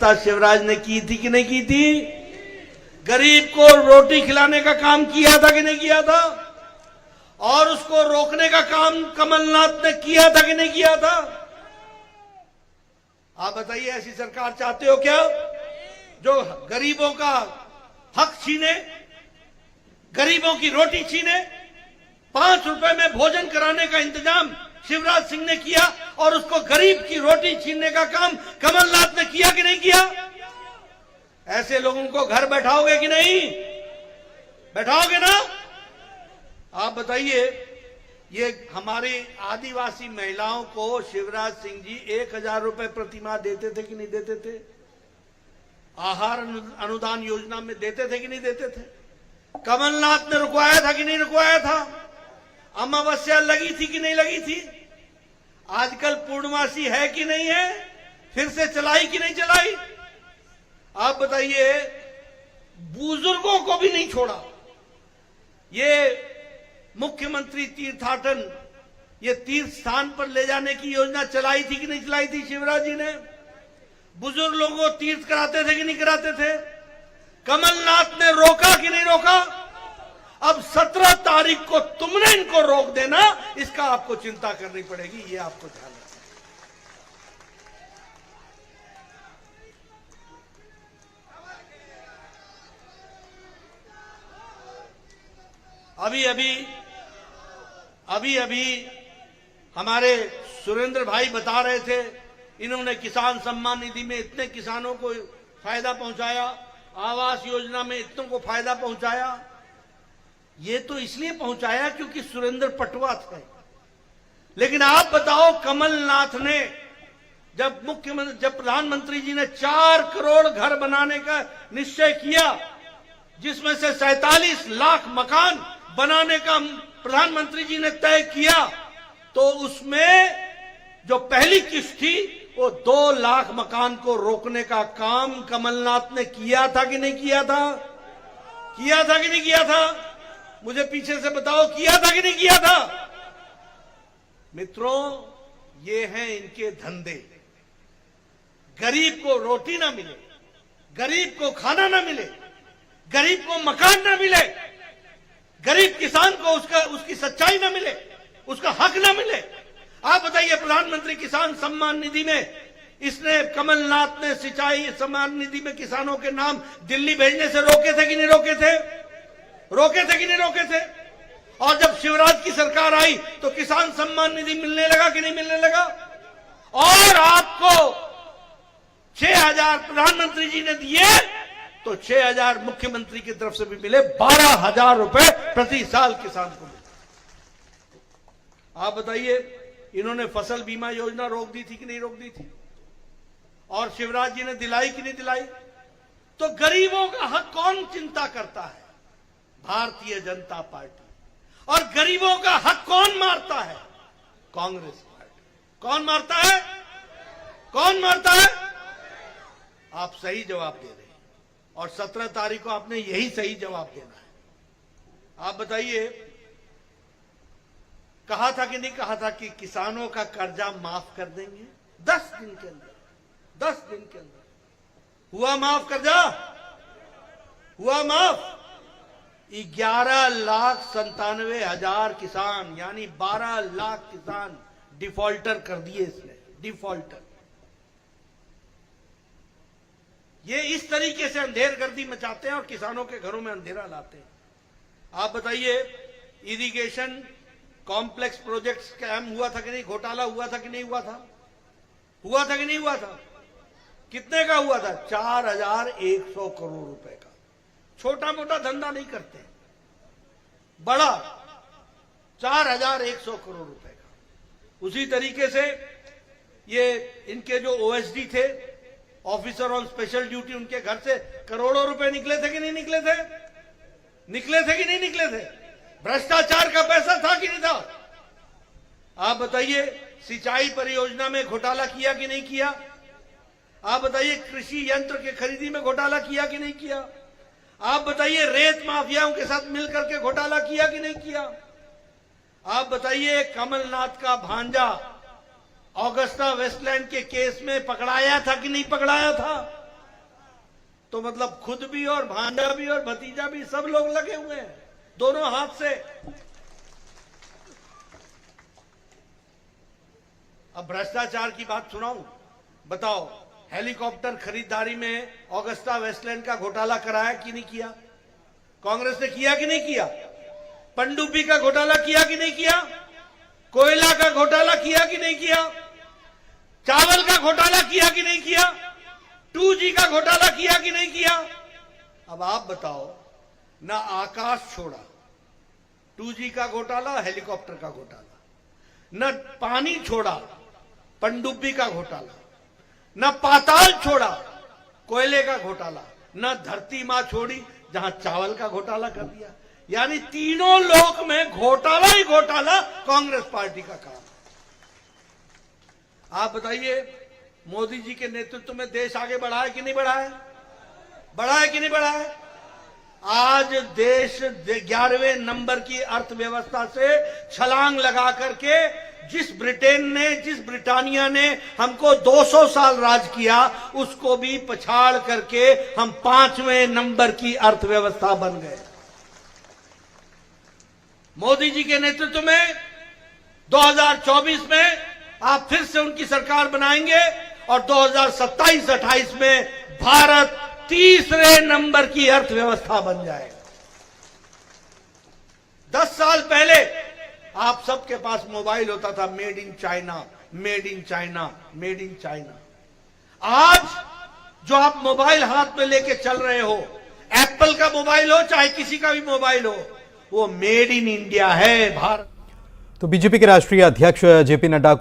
शिवराज ने की थी कि नहीं की थी? गरीब को रोटी खिलाने का काम किया था कि नहीं किया था? और उसको रोकने का काम कमलनाथ ने किया था कि नहीं किया था? आप बताइए, ऐसी सरकार चाहते हो क्या जो गरीबों का हक छीने, गरीबों की रोटी छीने? 5 रुपए में भोजन कराने का इंतजाम शिवराज सिंह ने किया और उसको गरीब की रोटी छीनने का काम कमलनाथ ने किया कि नहीं किया? ऐसे लोगों को घर बैठाओगे कि नहीं? बैठाओगे ना? आप बताइए, ये हमारी आदिवासी महिलाओं को शिवराज सिंह जी 1000 रुपए प्रति माह देते थे कि नहीं देते थे? आहार अनुदान योजना में देते थे कि नहीं देते थे? कमलनाथ ने रुकवाया था कि नहीं रुकवाया था? अमावस्या लगी थी कि नहीं लगी थी? आजकल पूर्णमासी है कि नहीं है? फिर से चलाई कि नहीं चलाई? आप बताइए, बुजुर्गों को भी नहीं छोड़ा। ये मुख्यमंत्री तीर्थाटन, ये तीर्थ स्थान पर ले जाने की योजना चलाई थी कि नहीं चलाई थी शिवराज जी ने? बुजुर्ग लोगों को तीर्थ कराते थे कि नहीं कराते थे? कमलनाथ ने रोका कि नहीं रोका? अब 17 तारीख को तुमने इनको रोक देना, इसका आपको चिंता करनी पड़ेगी, ये आपको ध्यान रखना। अभी हमारे सुरेंद्र भाई बता रहे थे, इन्होंने किसान सम्मान निधि में इतने किसानों को फायदा पहुंचाया, आवास योजना में इतनों को फायदा पहुंचाया। ये तो इसलिए पहुंचाया क्योंकि सुरेंद्र पटवा थे। लेकिन आप बताओ, कमलनाथ ने जब प्रधानमंत्री जी ने 4 करोड़ घर बनाने का निश्चय किया, जिसमें से 47 लाख मकान बनाने का प्रधानमंत्री जी ने तय किया, तो उसमें जो पहली किस्त थी वो 2 लाख मकान को रोकने का काम कमलनाथ ने किया था कि नहीं किया था? किया था कि नहीं किया था? मुझे पीछे से बताओ, किया था कि नहीं किया था? मित्रों, ये हैं इनके धंधे। गरीब को रोटी ना मिले, गरीब को खाना ना मिले, गरीब को मकान ना मिले, गरीब किसान को उसकी सच्चाई ना मिले, उसका हक ना मिले। आप बताइए, प्रधानमंत्री किसान सम्मान निधि में इसने, कमलनाथ ने सिंचाई सम्मान निधि में किसानों के नाम दिल्ली भेजने से रोके थे कि नहीं रोके थे? रोके थे कि नहीं रोके थे? और जब शिवराज की सरकार आई तो किसान सम्मान निधि मिलने लगा कि नहीं मिलने लगा? और आपको 6000 प्रधानमंत्री जी ने दिए तो 6000 मुख्यमंत्री की तरफ से भी मिले, 12000 रुपए प्रति साल किसान को मिले। आप बताइए, इन्होंने फसल बीमा योजना रोक दी थी कि नहीं रोक दी थी? और शिवराज जी ने दिलाई कि नहीं दिलाई? तो गरीबों का हक कौन चिंता करता है? भारतीय जनता पार्टी। और गरीबों का हक कौन मारता है? कांग्रेस पार्टी। कौन मारता है? कौन मारता है? आप सही जवाब दे रहे हैं और 17 तारीख को आपने यही सही जवाब देना है। आप बताइए, कहा था कि नहीं कहा था कि किसानों का कर्जा माफ कर देंगे 10 दिन के अंदर? 10 दिन के अंदर हुआ माफ कर्जा? हुआ माफ? 11,97,000 किसान, यानी 12 लाख किसान डिफॉल्टर कर दिए इसने, डिफॉल्टर। ये इस तरीके से अंधेरगर्दी मचाते हैं और किसानों के घरों में अंधेरा लाते हैं। आप बताइए, इरिगेशन कॉम्प्लेक्स प्रोजेक्ट स्कैम हुआ था कि नहीं? घोटाला हुआ था कि नहीं हुआ था? हुआ था कि नहीं हुआ था? कितने का हुआ था? 4100 करोड़ रुपए का। छोटा मोटा धंधा नहीं करते, बड़ा 4100 करोड़ रुपए का। उसी तरीके से ये इनके जो ओएसडी थे, ऑफिसर ऑन स्पेशल ड्यूटी, उनके घर से करोड़ों रुपए निकले थे कि नहीं निकले थे? निकले थे कि नहीं निकले थे? भ्रष्टाचार का पैसा था कि नहीं था? आप बताइए, सिंचाई परियोजना में घोटाला किया कि नहीं किया? आप बताइए, कृषि यंत्र के खरीदी में घोटाला किया कि नहीं किया? आप बताइए, रेत माफियाओं के साथ मिलकर के घोटाला किया कि नहीं किया? आप बताइए, कमलनाथ का भांजा ऑगस्टा वेस्टलैंड के केस में पकड़ाया था कि नहीं पकड़ाया था? तो मतलब खुद भी और भांजा भी और भतीजा भी सब लोग लगे हुए हैं दोनों हाथ से। अब भ्रष्टाचार की बात सुनाऊं, बताओ हेलीकॉप्टर खरीदारी में ऑगस्टा वेस्टलैंड का घोटाला कराया कि नहीं किया? कांग्रेस ने किया कि नहीं किया? पनडुब्बी का घोटाला किया कि नहीं किया? कोयला का घोटाला किया कि नहीं किया? चावल का घोटाला किया कि नहीं किया? 2G का घोटाला किया कि नहीं किया? अब आप बताओ, ना आकाश छोड़ा, 2G का घोटाला, हेलीकॉप्टर का घोटाला, न पानी छोड़ा, पनडुब्बी का घोटाला, न पाताल छोड़ा, कोयले का घोटाला, न धरती मां छोड़ी जहां चावल का घोटाला कर दिया। यानी तीनों लोक में घोटाला ही घोटाला कांग्रेस पार्टी का काम। आप बताइए, मोदी जी के नेतृत्व में देश आगे बढ़ा है कि नहीं बढ़ा है? बढ़ा है कि नहीं बढ़ा है? आज देश 11वें नंबर की अर्थव्यवस्था से छलांग लगा करके जिस ब्रिटानिया ने हमको 200 साल राज किया, उसको भी पछाड़ करके हम 5वें नंबर की अर्थव्यवस्था बन गए। मोदी जी के नेतृत्व में 2024 में आप फिर से उनकी सरकार बनाएंगे और 2027-28 में भारत 3रे नंबर की अर्थव्यवस्था बन जाएगा। 10 साल पहले आप सबके पास मोबाइल होता था, made in China, made in China, made in China. आज जो आप मोबाइल हाथ में लेके चल रहे हो, एप्पल का मोबाइल हो चाहे किसी का भी मोबाइल हो, वो मेड इन इंडिया है, भारत। तो बीजेपी के राष्ट्रीय अध्यक्ष जेपी नड्डा